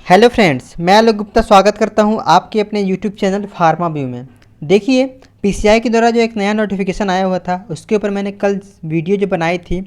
Hello friends, मैं आलोक गुप्ता स्वागत करता हूं आपके अपने यूट्यूब चैनल फार्मा व्यू में। देखिए, पीसीआई के द्वारा जो एक नया नोटिफिकेशन आया हुआ था उसके ऊपर मैंने कल वीडियो जो बनाई थी,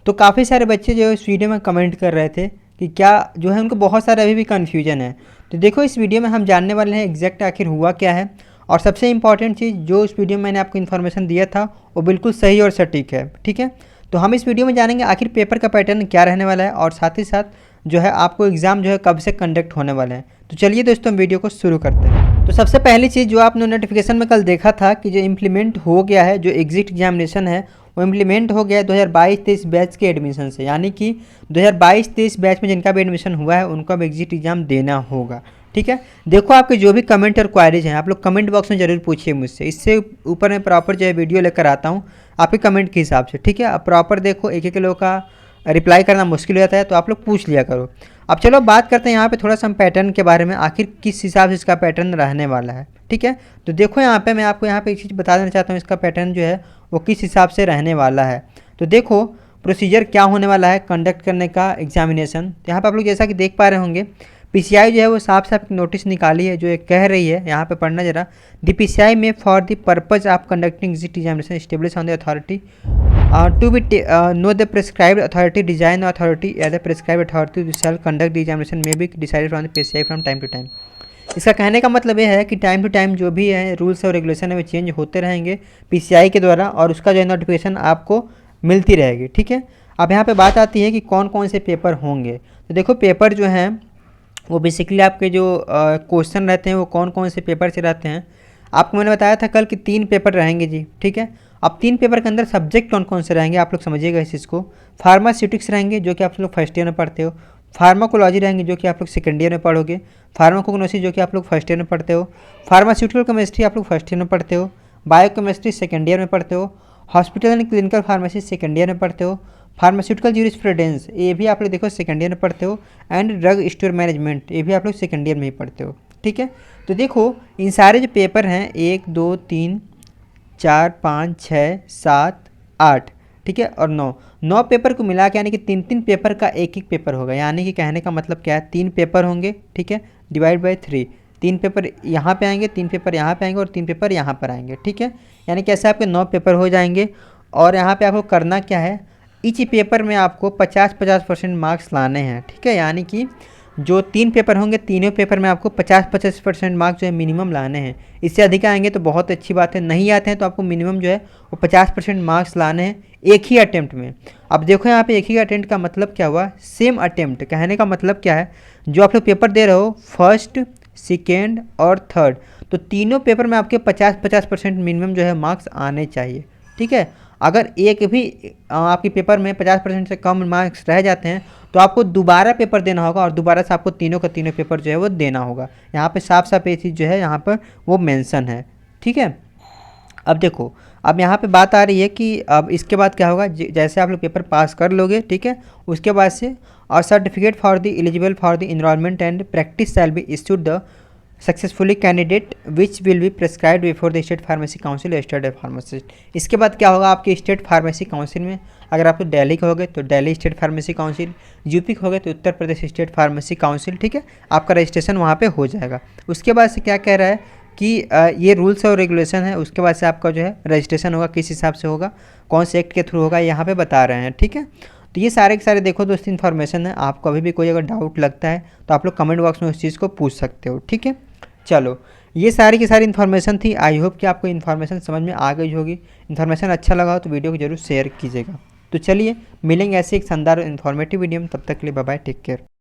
तो काफ़ी सारे बच्चे जो इस वीडियो में कमेंट कर रहे थे कि क्या जो है उनको बहुत सारे अभी भी कन्फ्यूजन है। तो देखो, इस वीडियो में हम जानने वाले हैं एग्जैक्ट आखिर हुआ क्या है, और सबसे इंपॉर्टेंट चीज़ जो उस वीडियो में मैंने आपको इन्फॉर्मेशन दिया था वो बिल्कुल सही और सटीक है। ठीक है, तो हम इस वीडियो में जानेंगे आखिर पेपर का पैटर्न क्या रहने वाला है, और साथ ही साथ जो है आपको एग्ज़ाम जो है कब से कंडक्ट होने वाले हैं। तो चलिए दोस्तों, हम वीडियो को शुरू करते हैं। तो सबसे पहली चीज़ जो आपने नोटिफिकेशन में कल देखा था कि जो इम्प्लीमेंट हो गया है, जो एग्जिट एग्जामिनेशन है वो इम्प्लीमेंट हो गया है 2022-23 बैच के एडमिशन से, यानी कि 2022-23 बैच में जिनका भी एडमिशन हुआ है उनको अब एग्जिट एग्जाम देना होगा। ठीक है, देखो आपके जो भी कमेंट और क्वारीज हैं आप लोग कमेंट बॉक्स में जरूर पूछिए मुझसे। इससे ऊपर मैं प्रॉपर जो है वीडियो लेकर आता हूँ आपके कमेंट के हिसाब से। ठीक है, अब प्रॉपर देखो, एक एक लोगों का रिप्लाई करना मुश्किल हो जाता है, तो आप लोग पूछ लिया करो। अब चलो बात करते हैं यहाँ पे थोड़ा सा हम पैटर्न के बारे में, आखिर किस हिसाब से इसका पैटर्न रहने वाला है। ठीक है, तो देखो यहाँ पे मैं आपको यहाँ पे एक चीज़ बता देना चाहता हूँ, इसका पैटर्न जो है वो किस हिसाब से रहने वाला है। तो देखो, प्रोसीजर क्या होने वाला है कंडक्ट करने का एग्जामिनेशन। तो यहाँ पर आप लोग जैसा कि देख पा रहे होंगे, पीसीआई जो है वो साफ साफ नोटिस निकाली है जो एक कह रही है, यहाँ पे पढ़ना जरा। द पीसीआई में for the purpose of conducting exit examination establish on the authority to be know the prescribed authority, design authority as a prescribed authority to shall conduct the examination may be decided from the PCI from time to time। इसका कहने का मतलब ये है कि time to time जो भी है रूल्स और रेगुलेशन है वो चेंज होते रहेंगे पीसीआई के द्वारा, और उसका जो है नोटिफिकेशन आपको मिलती रहेगी। ठीक है, अब यहाँ पे बात आती है कि कौन कौन से पेपर होंगे। तो देखो, पेपर जो हैं वो बेसिकली आपके जो क्वेश्चन रहते हैं वो कौन कौन से पेपर से रहते हैं। आपको मैंने बताया था कल कि 3 पेपर रहेंगे जी। ठीक है, अब 3 पेपर के अंदर सब्जेक्ट कौन कौन से रहेंगे आप लोग समझिएगा इस चीज़ को। फार्मास्यूटिक्स रहेंगे जो कि आप लोग फर्स्ट ईयर में पढ़ते हो, फार्माकोलॉजी रहेंगे जो कि आप लोग सेकेंड ईयर में पढ़ोगे, फार्माकोग्नोसी जो कि आप लोग फर्स्ट ईयर में पढ़ते हो, फार्मास्यूटिकल केमिस्ट्री आप लोग फर्स्ट ईयर में पढ़ते हो, बायोकेमिस्ट्री सेकेंड ईयर में पढ़ते हो, hospital and clinical pharmacy second year में पढ़ते हो, फार्मास्यूटिकल ज्यूरिस्प्रूडेंस ये भी आप लोग देखो सेकेंड ईयर में पढ़ते हो, एंड ड्रग स्टोर मैनेजमेंट ये भी आप लोग सेकेंड ईयर में ही पढ़ते हो। ठीक है, तो देखो इन सारे जो पेपर हैं 1 2 3 4 5 6 7 8, ठीक है, और 9 पेपर को मिला के यानी कि 3 पेपर का एक पेपर होगा। यानी कि कहने का मतलब क्या है, 3 पेपर होंगे। ठीक है, डिवाइड बाई 3, 3 पेपर यहाँ पे आएंगे, 3 पेपर यहाँ पे आएंगे और 3 पेपर यहाँ पर आएंगे। ठीक है, यानी कि ऐसे आपके 9 पेपर हो जाएंगे। और यहाँ पे आपको करना क्या है, ईच पेपर में आपको 50-50% मार्क्स लाने हैं। ठीक है, यानी कि जो 3 पेपर होंगे तीनों पेपर में आपको 50-50% मार्क्स जो है मिनिमम लाने हैं। इससे अधिक आएंगे तो बहुत अच्छी बात है, नहीं आते हैं तो आपको मिनिमम जो है वो 50% मार्क्स लाने हैं एक ही अटेम्प्ट में। अब देखो यहाँ पे एक ही अटेम्प्ट का मतलब क्या हुआ, सेम अटेम्प्ट। कहने का मतलब क्या है, जो आप लोग पेपर दे रहे हो फर्स्ट सेकेंड और थर्ड, तो तीनों पेपर में आपके 50-50% मिनिमम जो है मार्क्स आने चाहिए। ठीक है, अगर एक भी आपके पेपर में 50% से कम मार्क्स रह जाते हैं तो आपको दोबारा पेपर देना होगा, और दोबारा से आपको तीनों का तीनों पेपर जो है वो देना होगा। यहाँ पे साफ साफ ये चीज़ जो है यहाँ पर वो मेंशन है। ठीक है, अब देखो, अब यहाँ पे बात आ रही है कि अब इसके बाद क्या होगा, जैसे आप लोग पेपर पास कर लोगे, ठीक है, उसके बाद से और certificate for the eligible for the enrolment and practice shall be issued the successfully candidate which will be prescribed before the state pharmacy council state pharmacist. इसके बाद क्या होगा, आपके स्टेट फार्मेसी काउंसिल में, अगर आप तो दिल्ली के होगे तो Delhi state pharmacy council, UP के होगे तो Uttar Pradesh state pharmacy council. ठीक है, आपका रजिस्ट्रेशन वहाँ पे हो जाएगा। उसके बाद से क्या कह रहा है कि ये रूल्स और रेगुलेशन है, उसके बाद से आपका जो है रजिस्ट्रेशन होगा, किस हिसाब से होगा, कौन से एक्ट के थ्रू होगा, यहाँ पे बता रहे हैं। ठीक है, तो ये सारे के सारे देखो दोस्तों इन्फॉर्मेशन है। आपको अभी भी कोई अगर डाउट लगता है तो आप लोग कमेंट बॉक्स में उस चीज़ को पूछ सकते हो। ठीक है, चलो ये सारी की सारी इन्फॉर्मेशन थी। आई होप कि आपको इन्फॉर्मेशन समझ में आ गई होगी। इन्फॉर्मेशन अच्छा लगा हो तो वीडियो को जरूर शेयर कीजिएगा। तो चलिए मिलेंगे ऐसे एक शानदार इन्फॉर्मेटिव वीडियो में, तब तक के लिए बाय बाय, टेक केयर।